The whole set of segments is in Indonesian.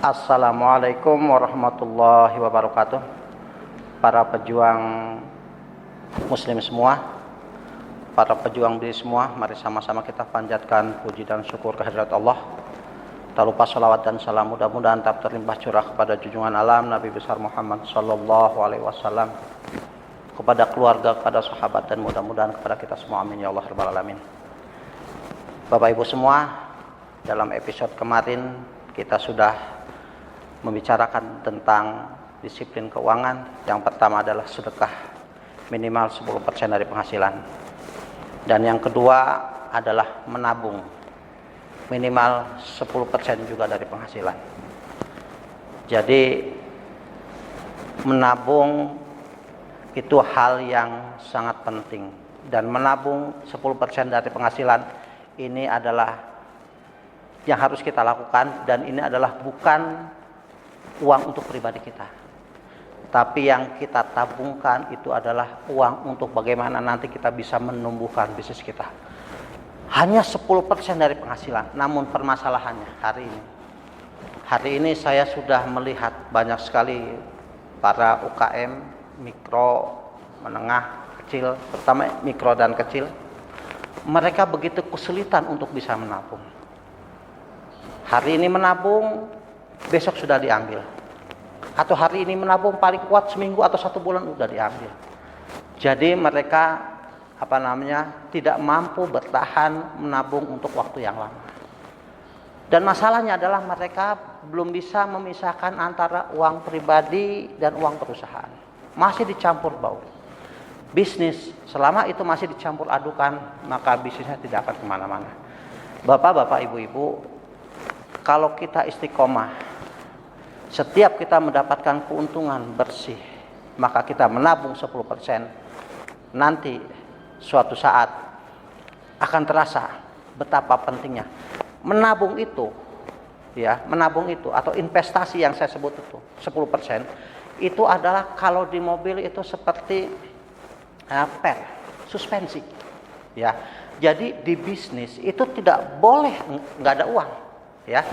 Assalamualaikum warahmatullahi wabarakatuh. Para pejuang muslim semua, para pejuang diri semua, mari sama-sama kita panjatkan puji dan syukur kehadirat Allah. Tak lupa salawat dan salam mudah-mudahan tetap terlimpah curah kepada junjungan alam Nabi besar Muhammad sallallahu alaihi wasallam, kepada keluarga, kepada sahabat, dan mudah-mudahan kepada kita semua, amin ya Allah rabbal alamin. Bapak Ibu semua, dalam episode kemarin kita sudah membicarakan tentang disiplin keuangan. Yang pertama adalah sedekah minimal 10% dari penghasilan. Dan yang kedua adalah menabung minimal 10% juga dari penghasilan. Jadi menabung itu hal yang sangat penting, dan menabung 10% dari penghasilan ini adalah yang harus kita lakukan, dan ini adalah bukan uang untuk pribadi kita, tapi yang kita tabungkan itu adalah uang untuk bagaimana nanti kita bisa menumbuhkan bisnis kita. Hanya 10% dari penghasilan. Namun permasalahannya hari ini saya sudah melihat banyak sekali para UKM, mikro, menengah, kecil, terutama mikro dan kecil, mereka begitu kesulitan untuk bisa menabung. Hari ini menabung, besok sudah diambil. Atau hari ini menabung paling kuat seminggu atau 1 bulan sudah diambil. Jadi mereka tidak mampu bertahan menabung untuk waktu yang lama. Dan masalahnya adalah mereka belum bisa memisahkan antara uang pribadi dan uang perusahaan. Masih dicampur baur. Bisnis selama itu masih dicampur adukan, maka bisnisnya tidak akan kemana-mana. Bapak-bapak, ibu-ibu, kalau kita istiqomah, setiap kita mendapatkan keuntungan bersih, maka kita menabung 10%, nanti suatu saat akan terasa betapa pentingnya menabung itu, menabung itu atau investasi yang saya sebut itu 10%, itu adalah kalau di mobil itu seperti suspensi, ya. Jadi di bisnis itu tidak boleh nggak ada uang, ya.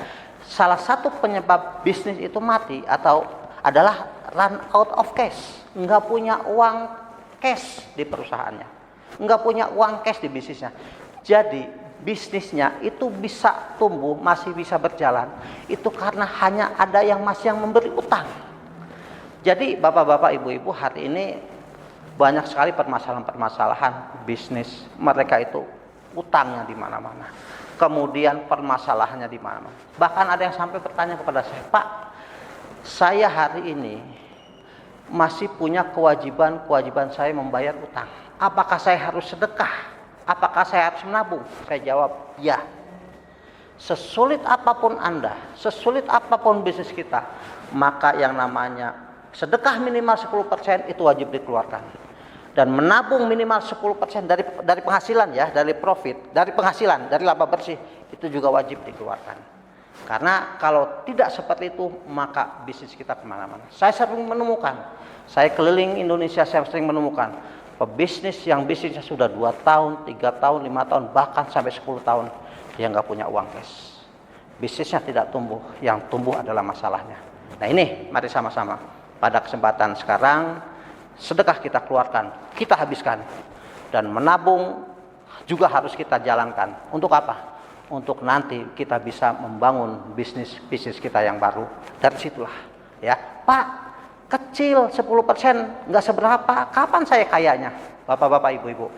Salah satu penyebab bisnis itu mati atau adalah run out of cash, nggak punya uang cash di perusahaannya, nggak punya uang cash di bisnisnya. Jadi bisnisnya itu bisa tumbuh, masih bisa berjalan, itu karena hanya ada yang memberi utang. Jadi bapak-bapak, ibu-ibu, hari ini banyak sekali permasalahan bisnis mereka itu utangnya di mana-mana. Kemudian permasalahannya di mana-mana. Bahkan ada yang sampai bertanya kepada saya, "Pak, saya hari ini masih punya kewajiban saya membayar utang. Apakah saya harus sedekah? Apakah saya harus menabung?" Saya jawab, "Ya." Sesulit apapun Anda, sesulit apapun bisnis kita, maka yang namanya sedekah minimal 10% itu wajib dikeluarkan. Dan menabung minimal 10% dari penghasilan, ya, dari profit, dari penghasilan, dari laba bersih, itu juga wajib dikeluarkan. Karena kalau tidak seperti itu, maka bisnis kita kemana-mana. Saya sering menemukan, saya keliling Indonesia, saya sering menemukan pebisnis yang bisnisnya sudah 2 tahun, 3 tahun, 5 tahun, bahkan sampai 10 tahun, dia nggak punya uang cash. Bisnisnya tidak tumbuh, yang tumbuh adalah masalahnya. Nah ini, mari sama-sama pada kesempatan sekarang, sedekah kita keluarkan, kita habiskan, dan menabung juga harus kita jalankan. Untuk apa? Untuk nanti kita bisa membangun bisnis kita yang baru. Dari situlah, ya, "Pak, kecil 10%, nggak seberapa, kapan saya kayanya?" Bapak-bapak, ibu-ibu,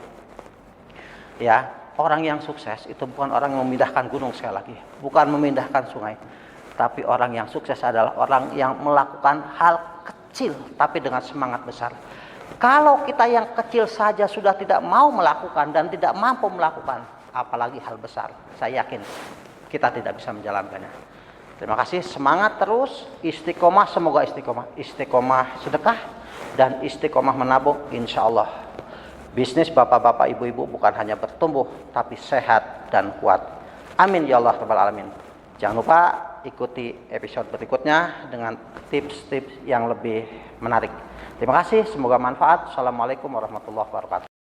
ya, orang yang sukses itu bukan orang yang memindahkan gunung, sekali lagi, bukan memindahkan sungai, tapi orang yang sukses adalah orang yang melakukan hal kecil tapi dengan semangat besar. Kalau kita yang kecil saja sudah tidak mau melakukan dan tidak mampu melakukan, apalagi hal besar, saya yakin kita tidak bisa menjalankannya. Terima kasih, semangat terus, istiqomah, semoga istiqomah sedekah dan istiqomah menabung. Insya Allah bisnis bapak-bapak, ibu-ibu bukan hanya bertumbuh tapi sehat dan kuat. Amin ya Allah rabbal alamin. Jangan lupa ikuti episode berikutnya dengan tips-tips yang lebih menarik. Terima kasih, semoga manfaat. Assalamualaikum warahmatullahi wabarakatuh.